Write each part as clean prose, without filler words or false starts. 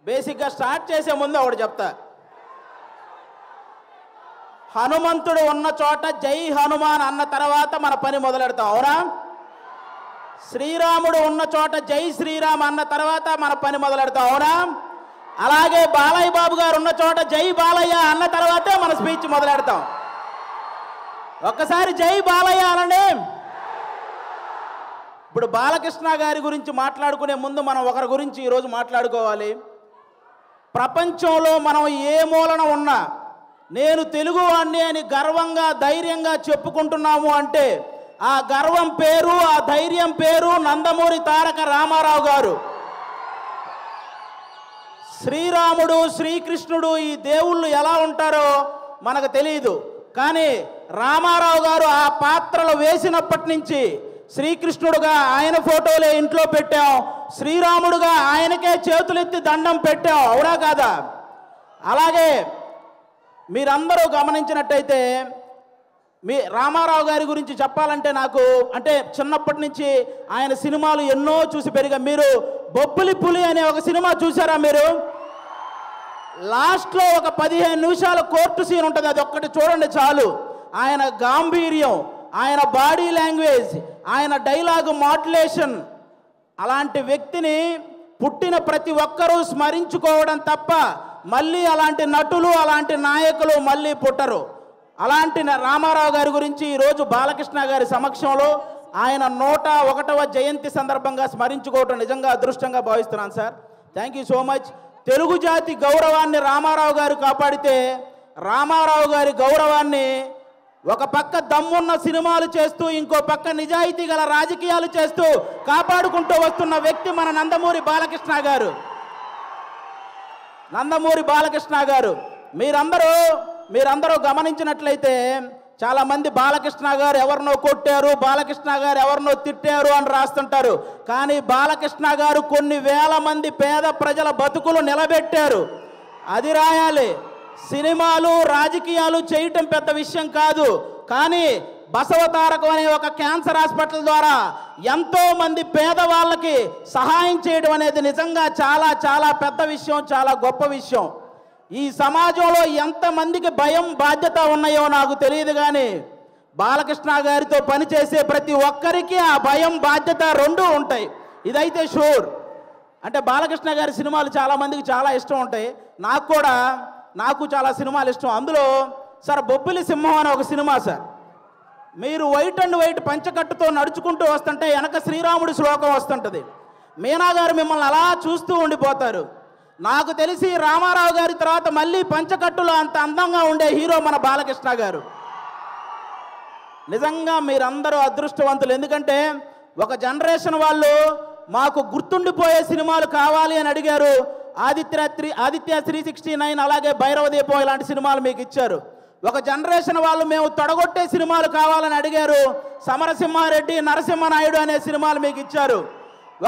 బేసిక్గా స్టార్ట్ చేసే ముందు ఒకటి చెప్తా. హనుమంతుడు ఉన్న చోట జై హనుమాన్ అన్న తర్వాత మన పని మొదలెడతాం, అవునా? శ్రీరాముడు ఉన్న చోట జై శ్రీరామ్ అన్న తర్వాత మన పని మొదలెడతాం, అవునా? అలాగే బాలయ్య బాబు గారు ఉన్న చోట జై బాలయ్య అన్న తర్వాతే మన స్పీచ్ మొదలెడతాం. ఒక్కసారి జై బాలయ్య అనండి. ఇప్పుడు బాలకృష్ణ గారి గురించి మాట్లాడుకునే ముందు మనం ఒకరి గురించి ఈరోజు మాట్లాడుకోవాలి. ప్రపంచంలో మనం ఏ మూలన ఉన్నా నేను తెలుగువాణ్ణి అని గర్వంగా ధైర్యంగా చెప్పుకుంటున్నాము అంటే ఆ గర్వం పేరు, ఆ ధైర్యం పేరు నందమూరి తారక రామారావు గారు. శ్రీరాముడు, శ్రీకృష్ణుడు ఈ దేవుళ్ళు ఎలా ఉంటారో మనకు తెలియదు, కానీ రామారావు గారు ఆ పాత్రలు వేసినప్పటి నుంచి శ్రీకృష్ణుడుగా ఆయన ఫోటోలే ఇంట్లో పెట్టాం, శ్రీరాముడుగా ఆయనకే చేతులెత్తి దండం పెట్టాం, అవునా కాదా? అలాగే మీరందరూ గమనించినట్టయితే మీ రామారావు గారి గురించి చెప్పాలంటే నాకు అంటే చిన్నప్పటి నుంచి ఆయన సినిమాలు ఎన్నో చూసి పెరిగా. మీరు బొబ్బిలి పులి అనే ఒక సినిమా చూసారా? మీరు లాస్ట్లో ఒక 15 నిమిషాల కోర్టు సీన్ ఉంటుంది, అది ఒక్కటి చూడండి చాలు. ఆయన గాంభీర్యం, ఆయన బాడీ లాంగ్వేజ్, ఆయన డైలాగు మాడ్యులేషన్, అలాంటి వ్యక్తిని పుట్టిన ప్రతి ఒక్కరూ స్మరించుకోవడం తప్ప మళ్ళీ అలాంటి నటులు, అలాంటి నాయకులు మళ్ళీ పుట్టరు. అలాంటి రామారావు గారి గురించి ఈరోజు బాలకృష్ణ గారి సమక్షంలో ఆయన 101వ జయంతి సందర్భంగా స్మరించుకోవటం నిజంగా అదృష్టంగా భావిస్తున్నాను sir. Thank you so much. Telugu జాతి గౌరవాన్ని రామారావు గారు కాపాడితే రామారావు గారి గౌరవాన్ని ఒక పక్క దమ్మున్న సినిమాలు చేస్తూ ఇంకో పక్క నిజాయితీ గల రాజకీయాలు చేస్తూ కాపాడుకుంటూ వస్తున్న వ్యక్తి మన నందమూరి బాలకృష్ణ గారు. నందమూరి బాలకృష్ణ గారు మీరందరూ గమనించినట్లయితే చాలామంది బాలకృష్ణ గారు ఎవరినో కొట్టారు, బాలకృష్ణ గారు ఎవరినో తిట్టారు అని రాస్తుంటారు. కానీ బాలకృష్ణ గారు కొన్ని వేల మంది పేద ప్రజల బతుకులు నిలబెట్టారు, అది రాయాలి. సినిమాలు రాజకీయాలు చేయటం పెద్ద విషయం కాదు, కానీ బసవతారకం అనే ఒక క్యాన్సర్ హాస్పిటల్ ద్వారా ఎంతో మంది పేదవాళ్ళకి సహాయం చేయడం అనేది నిజంగా చాలా చాలా పెద్ద విషయం, చాలా గొప్ప విషయం. ఈ సమాజంలో ఎంతమందికి భయం బాధ్యత ఉన్నాయో నాకు తెలియదు, కానీ బాలకృష్ణ గారితో పనిచేసే ప్రతి ఒక్కరికి ఆ భయం బాధ్యత రెండూ ఉంటాయి, ఇదైతే షూర్. అంటే బాలకృష్ణ గారి సినిమాలు చాలామందికి చాలా ఇష్టం ఉంటాయి, నాకు చాలా సినిమాలు ఇష్టం. అందులో సార్ బొబ్బిలి సింహం అనే ఒక సినిమా సార్, మీరు వైట్ అండ్ వైట్ పంచకట్టుతో నడుచుకుంటూ వస్తుంటే వెనక శ్రీరాముడి శ్లోకం వస్తుంటుంది, మీనా గారు మిమ్మల్ని అలా చూస్తూ ఉండిపోతారు. నాకు తెలిసి రామారావు గారి తర్వాత మళ్ళీ పంచకట్టులో అంత అందంగా ఉండే హీరో మన బాలకృష్ణ గారు. నిజంగా మీరందరూ అదృష్టవంతులు, ఎందుకంటే ఒక జనరేషన్ వాళ్ళు మాకు గుర్తుండిపోయే సినిమాలు కావాలి అని అడిగారు. ఆదిత్య 369 అలాగే భైరవ దీపం ఇలాంటి సినిమాలు మీకు ఇచ్చారు. ఒక జనరేషన్ వాళ్ళు మేము తొడగొట్టే సినిమాలు కావాలని అడిగారు, సమరసింహారెడ్డి, నరసింహనాయుడు అనే సినిమాలు మీకు ఇచ్చారు.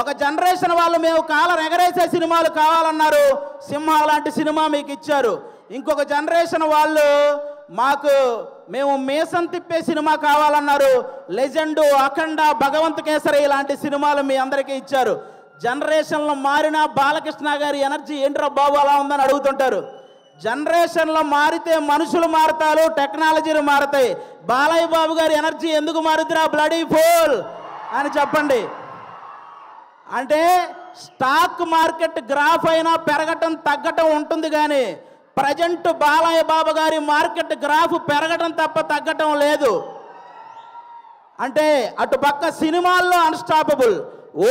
ఒక జనరేషన్ వాళ్ళు మేము కాలం ఎగరేసే సినిమాలు కావాలన్నారు, సింహ లాంటి సినిమా మీకు ఇచ్చారు. ఇంకొక జనరేషన్ వాళ్ళు మేము మీసం తిప్పే సినిమా కావాలన్నారు, లెజెండు, అఖండ, భగవంత్ కేసరి ఇలాంటి సినిమాలు మీ అందరికీ ఇచ్చారు. జనరేషన్లో మారిన బాలకృష్ణ గారి ఎనర్జీ ఏంట్రా బాబు అలా ఉందని అడుగుతుంటారు. జనరేషన్లో మారితే మనుషులు మారుతారు, టెక్నాలజీలు మారుతాయి. బాలయ్య బాబు గారి ఎనర్జీ ఎందుకు మారుతురా బ్లడీ ఫూల్ అని చెప్పండి. అంటే స్టాక్ మార్కెట్ గ్రాఫ్ అయినా పెరగటం తగ్గటం ఉంటుంది, కానీ ప్రజెంట్ బాలయ్య బాబు గారి మార్కెట్ గ్రాఫ్ పెరగటం తప్ప తగ్గటం లేదు. అంటే అటు పక్క సినిమాల్లో అన్స్టాపబుల్,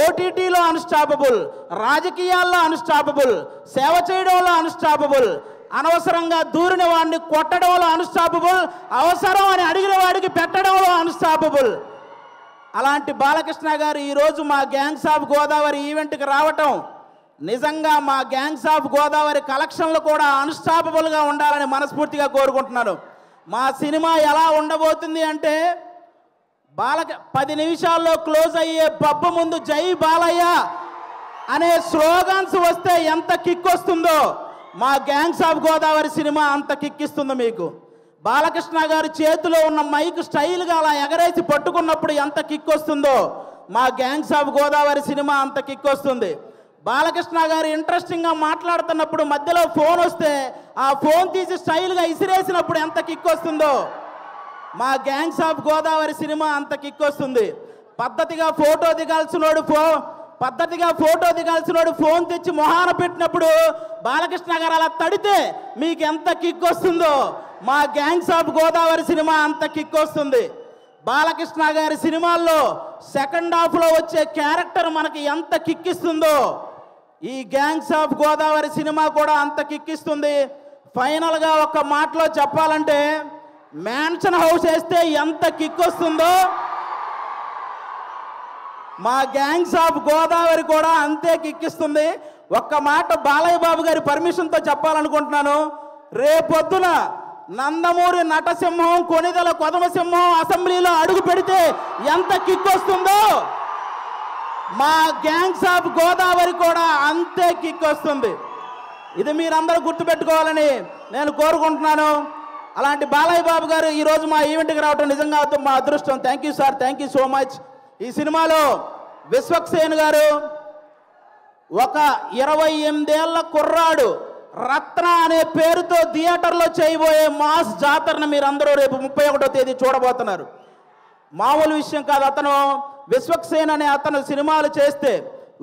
ఓటీటీలో అన్స్టాపబుల్, రాజకీయాల్లో అన్స్టాపబుల్, సేవ చేయడంలో అన్స్టాపబుల్, అనవసరంగా దూరిన వాడిని కొట్టడంలో అన్స్టాపబుల్, అవసరం అని అడిగిన వాడికి పెట్టడంలో అన్స్టాపబుల్. అలాంటి బాలకృష్ణ గారు ఈరోజు మా గ్యాంగ్స్ ఆఫ్ గోదావరి ఈవెంట్కి రావటం నిజంగా మా గ్యాంగ్స్ ఆఫ్ గోదావరి కలెక్షన్లు కూడా అన్స్టాపబుల్గా ఉండాలని మనస్ఫూర్తిగా కోరుకుంటున్నాను. మా సినిమా ఎలా ఉండబోతుంది అంటే 10 నిమిషాల్లో క్లోజ్ అయ్యే పబ్బు ముందు జై బాలయ్య అనే స్లోగన్స్ వస్తే ఎంత కిక్ వస్తుందో మా గ్యాంగ్స్ ఆఫ్ గోదావరి సినిమా అంత కిక్కిస్తుంది మీకు. బాలకృష్ణ గారి చేతిలో ఉన్న మైక్ స్టైల్గా అలా ఎగరేసి పట్టుకున్నప్పుడు ఎంత కిక్ వస్తుందో మా గ్యాంగ్స్ ఆఫ్ గోదావరి సినిమా అంత కిక్ వస్తుంది. బాలకృష్ణ గారు ఇంట్రెస్టింగ్గా మాట్లాడుతున్నప్పుడు మధ్యలో ఫోన్ వస్తే ఆ ఫోన్ తీసి స్టైల్గా ఇసిరేసినప్పుడు ఎంత కిక్ వస్తుందో మా గ్యాంగ్స్ ఆఫ్ గోదావరి సినిమా అంత కిక్ వస్తుంది. పద్ధతిగా ఫోటో దిగాల్సినోడు ఫోన్ తెచ్చి మొహాన పెట్టినప్పుడు బాలకృష్ణ గారు అలా తడితే మీకు ఎంత కిక్ వస్తుందో మా గ్యాంగ్స్ ఆఫ్ గోదావరి సినిమా అంత కిక్ వస్తుంది. బాలకృష్ణ గారి సినిమాల్లో సెకండ్ హాఫ్లో వచ్చే క్యారెక్టర్ మనకి ఎంత కిక్కిస్తుందో ఈ గ్యాంగ్స్ ఆఫ్ గోదావరి సినిమా కూడా అంత కిక్కిస్తుంది. ఫైనల్గా ఒక మాటలో చెప్పాలంటే మ్యాన్షన్ హౌస్ వేస్తే ఎంత కిక్ వస్తుందో మా గ్యాంగ్స్ ఆఫ్ గోదావరి కూడా అంతే కిక్కిస్తుంది. ఒక్క మాట బాలయ్య బాబు గారి పర్మిషన్తో చెప్పాలనుకుంటున్నాను. రేపొద్దున నందమూరి నటసింహం కొనిదెల కొదమసింహం అసెంబ్లీలో అడుగు పెడితే ఎంత కిక్ వస్తుందో మా గ్యాంగ్స్ ఆఫ్ గోదావరి కూడా అంతే కిక్ వస్తుంది. ఇది మీరందరూ గుర్తుపెట్టుకోవాలని నేను కోరుకుంటున్నాను. అలాంటి బాలయ్య బాబు గారు ఈరోజు మా ఈవెంట్కి రావడం నిజంగా మా అదృష్టం. Thank you sir, thank you so much. ఈ సినిమాలో విశ్వక్సేన్ గారు ఒక 28 ఏళ్ల కుర్రాడు రత్న అనే పేరుతో థియేటర్లో చేయబోయే మాస్ జాతరను మీరందరూ రేపు 31వ తేదీ చూడబోతున్నారు. మామూలు విషయం కాదు. అతను విశ్వక్సేన్ అనే అతను సినిమాలు చేస్తే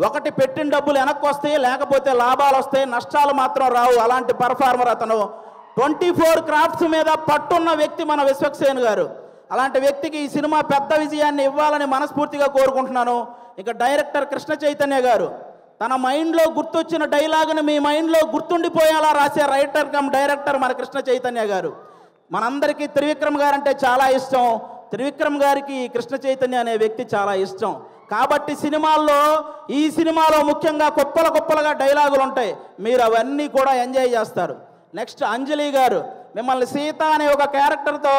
ఒకటి పెట్టిన డబ్బులు వెనక్కి వస్తాయి, లేకపోతే లాభాలు వస్తాయి, నష్టాలు మాత్రం రావు. అలాంటి పర్ఫార్మర్ అతను. 24 క్రాఫ్ట్స్ మీద పట్టున్న వ్యక్తి మన విశ్వక్సేన్ గారు. అలాంటి వ్యక్తికి ఈ సినిమా పెద్ద విజయాన్ని ఇవ్వాలని మనస్ఫూర్తిగా కోరుకుంటున్నాను. ఇక డైరెక్టర్ కృష్ణ చైతన్య గారు తన మైండ్లో గుర్తొచ్చిన డైలాగుని మీ మైండ్లో గుర్తుండిపోయేలా రాసే రైటర్ కమ్ డైరెక్టర్ మన కృష్ణ చైతన్య గారు. మనందరికీ త్రివిక్రమ్ గారు అంటే చాలా ఇష్టం. త్రివిక్రమ్ గారికి కృష్ణ చైతన్య అనే వ్యక్తి చాలా ఇష్టం. కాబట్టి ఈ సినిమాలో ముఖ్యంగా కుప్పలుగా డైలాగులు ఉంటాయి. మీరు అవన్నీ కూడా ఎంజాయ్ చేస్తారు. నెక్స్ట్ అంజలి గారు మిమ్మల్ని సీత అనే ఒక క్యారెక్టర్తో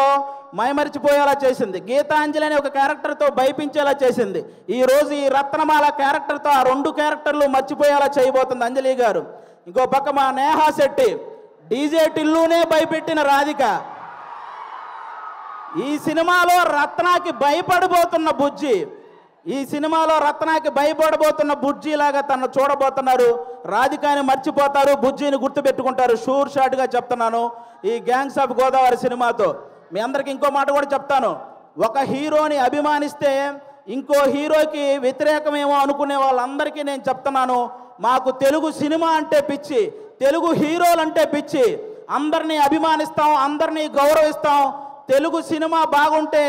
మైమరిచిపోయేలా చేసింది. గీతాంజలి అనే ఒక క్యారెక్టర్తో భయపించేలా చేసింది. ఈరోజు ఈ రత్నమాల క్యారెక్టర్తో ఆ 2 క్యారెక్టర్లు మర్చిపోయేలా చేయబోతుంది అంజలి గారు. ఇంకో పక్క మా నేహా శెట్టి డీజే టిల్లునే భయపెట్టిన రాధిక. ఈ సినిమాలో రత్నాకి భయపడబోతున్న బుజ్జి లాగా తను చూడబోతున్నారు. రాధికాని మర్చిపోతారు, బుజ్జిని గుర్తుపెట్టుకుంటారు. షూర్ షాట్గా చెప్తున్నాను. ఈ గ్యాంగ్స్ ఆఫ్ గోదావరి సినిమాతో మీ అందరికి ఇంకో మాట కూడా చెప్తాను. ఒక హీరోని అభిమానిస్తే ఇంకో హీరోకి వ్యతిరేకమేమో అనుకునే వాళ్ళందరికీ నేను చెప్తున్నాను, మాకు తెలుగు సినిమా అంటే పిచ్చి, తెలుగు హీరోలంటే పిచ్చి. అందరినీ అభిమానిస్తాం, అందరినీ గౌరవిస్తాం. తెలుగు సినిమా బాగుంటే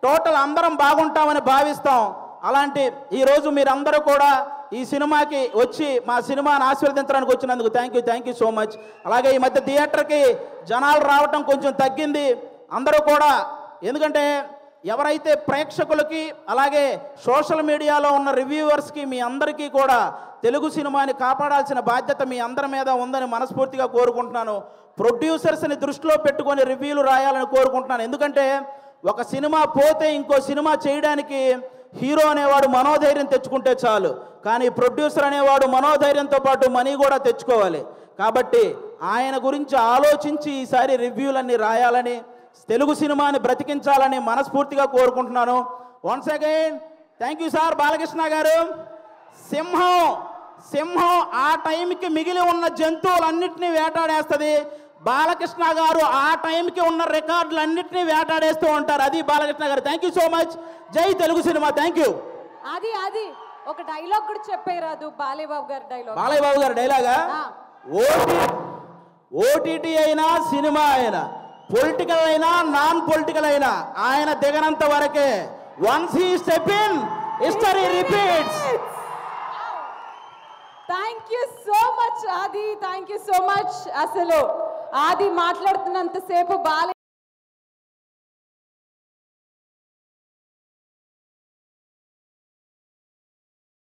టోటల్ అందరం బాగుంటామని భావిస్తాం. అలాంటి ఈరోజు మీరందరూ కూడా ఈ సినిమాకి వచ్చి మా సినిమాని ఆశీర్వదించడానికి వచ్చినందుకు థ్యాంక్ యూ సో మచ్. అలాగే ఈ మధ్య థియేటర్కి జనాలు రావటం కొంచెం తగ్గింది. అందరూ కూడా ఎందుకంటే ఎవరైతే ప్రేక్షకులకి అలాగే సోషల్ మీడియాలో ఉన్న రివ్యూవర్స్కి మీ అందరికీ కూడా తెలుగు సినిమాని కాపాడాల్సిన బాధ్యత మీ అందరి మీద ఉందని మనస్ఫూర్తిగా కోరుకుంటున్నాను. ప్రొడ్యూసర్స్ని దృష్టిలో పెట్టుకొని రివ్యూలు రాయాలని కోరుకుంటున్నాను. ఎందుకంటే ఒక సినిమా పోతే ఇంకో సినిమా చేయడానికి హీరో అనేవాడు మనోధైర్యం తెచ్చుకుంటే చాలు, కానీ ప్రొడ్యూసర్ అనేవాడు మనోధైర్యంతో పాటు మనీ కూడా తెచ్చుకోవాలి. కాబట్టి ఆయన గురించి ఆలోచించి ఈసారి రివ్యూలన్నీ రాయాలని, తెలుగు సినిమాని బ్రతికించాలని మనస్ఫూర్తిగా కోరుకుంటున్నాను. Once again thank you sir. Balakrishna గారు, సింహం ఆ టైంకి మిగిలి ఉన్న జంతువులన్నింటినీ వేటాడేస్తుంది. బాలకృష్ణ గారు ఆ టైంకి ఉన్న రికార్డులన్నింటినీ వేటాడేస్తూ ఉంటారు. అది బాలకృష్ణ గారు. Thank you so much. జై తెలుగు సినిమా. Thank you. అది ఒక డైలాగ్ కూడా చెప్పేరాదు బాలయ్య బాబు గారి డైలాగా? ఓటీటీ అయినా సినిమా అయినా పొలిటికల్ అయినా నాన్ పొలిటికల్ అయినా ఆయన దిగనంత వరకే. Once he step in history repeats. Thank you so much Aadi. Thank you so much. అసలు ఆది మాట్లాడుతున్నంతసేపు బాలయ్య